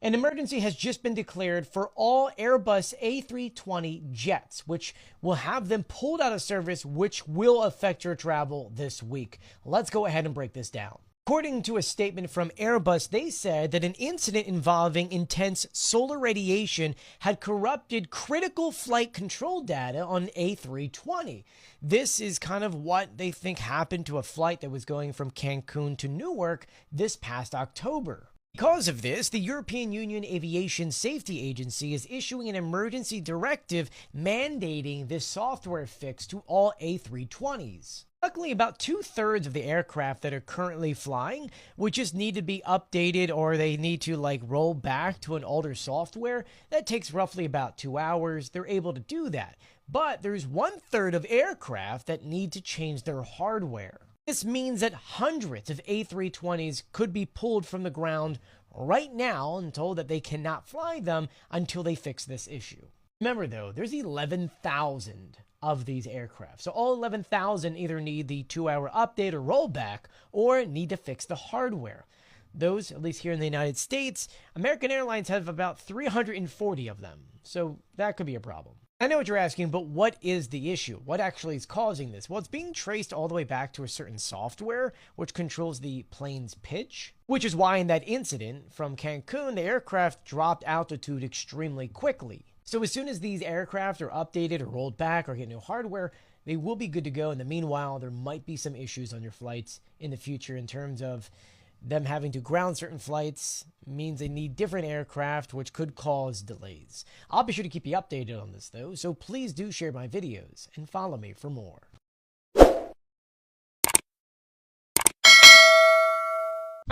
An emergency has just been declared for all Airbus A320 jets, which will have them pulled out of service, which will affect your travel this week. Let's go ahead and break this down. According to a statement from Airbus, they said that an incident involving intense solar radiation had corrupted critical flight control data on A320. This is kind of what they think happened to a flight that was going from Cancun to Newark this past October. Because of this, the European Union Aviation Safety Agency is issuing an emergency directive mandating this software fix to all A320s. Luckily, about 2/3 of the aircraft that are currently flying would just need to be updated, or they need to roll back to an older software. That takes roughly about 2 hours. They're able to do that. But there's 1/3 of aircraft that need to change their hardware. This means that hundreds of A320s could be pulled from the ground right now and told that they cannot fly them until they fix this issue. Remember though, there's 11,000 of these aircraft. So all 11,000 either need the 2-hour update or rollback or need to fix the hardware. Those, at least here in the United States, American Airlines have about 340 of them. So that could be a problem. I know what you're asking, but what is the issue? What actually is causing this? Well, it's being traced all the way back to a certain software, which controls the plane's pitch, which is why in that incident from Cancun, the aircraft dropped altitude extremely quickly. So as soon as these aircraft are updated or rolled back or get new hardware, they will be good to go. In the meanwhile, there might be some issues on your flights in the future in terms of them having to ground certain flights means they need different aircraft, which could cause delays. I'll be sure to keep you updated on this, though, so please do share my videos and follow me for more.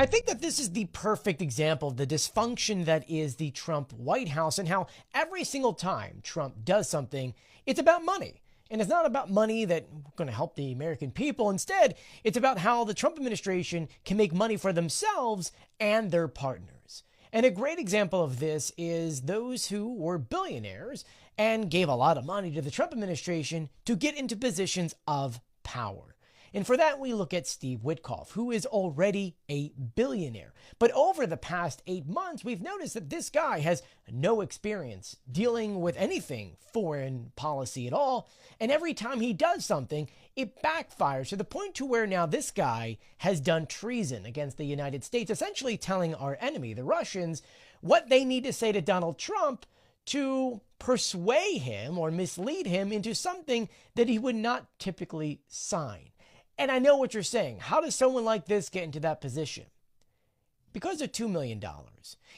I think that this is the perfect example of the dysfunction that is the Trump White House and how every single time Trump does something, it's about money. And it's not about money that's going to help the American people. Instead, it's about how the Trump administration can make money for themselves and their partners. And a great example of this is those who were billionaires and gave a lot of money to the Trump administration to get into positions of power. And for that, we look at Steve Witkoff, who is already a billionaire. But over the past 8 months, we've noticed that this guy has no experience dealing with anything foreign policy at all. And every time he does something, it backfires to the point to where now this guy has done treason against the United States, essentially telling our enemy, the Russians, what they need to say to Donald Trump to persuade him or mislead him into something that he would not typically sign. And I know what you're saying. How does someone like this get into that position? Because of $2 million.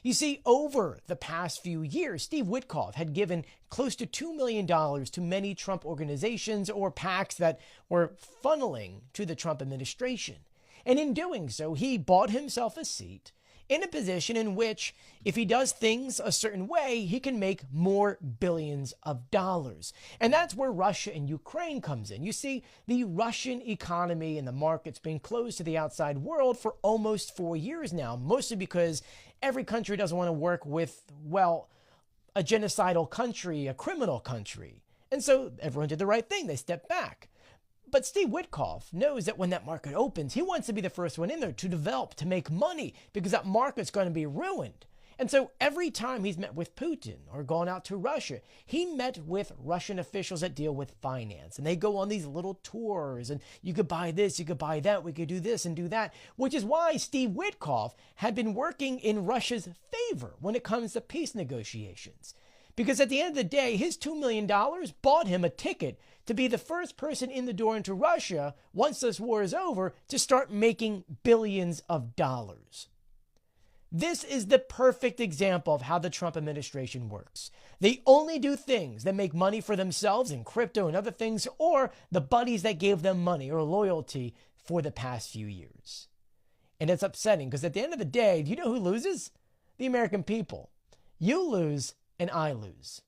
You see, over the past few years, Steve Witkoff had given close to $2 million to many Trump organizations or PACs that were funneling to the Trump administration. And in doing so, he bought himself a seat in a position in which, if he does things a certain way, he can make more billions of dollars. And that's where Russia and Ukraine comes in. You see, the Russian economy and the market's been closed to the outside world for almost 4 years now, mostly because every country doesn't want to work with, well, a genocidal country, a criminal country. And so everyone did the right thing. They stepped back. But Steve Witkoff knows that when that market opens, he wants to be the first one in there to develop, to make money, because that market's going to be ruined. And so every time he's met with Putin or gone out to Russia, he met with Russian officials that deal with finance. And they go on these little tours and you could buy this, you could buy that, we could do this and do that, which is why Steve Witkoff had been working in Russia's favor when it comes to peace negotiations. Because at the end of the day, his $2 million bought him a ticket to be the first person in the door into Russia, once this war is over, to start making billions of dollars. This is the perfect example of how the Trump administration works. They only do things that make money for themselves in crypto and other things, or the buddies that gave them money or loyalty for the past few years. And it's upsetting because at the end of the day, do you know who loses? The American people. You lose and I lose.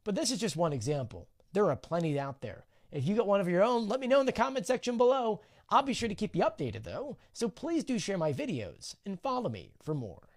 But this is just one example. There are plenty out there. If you got one of your own, let me know in the comment section below. I'll be sure to keep you updated though, so please do share my videos and follow me for more.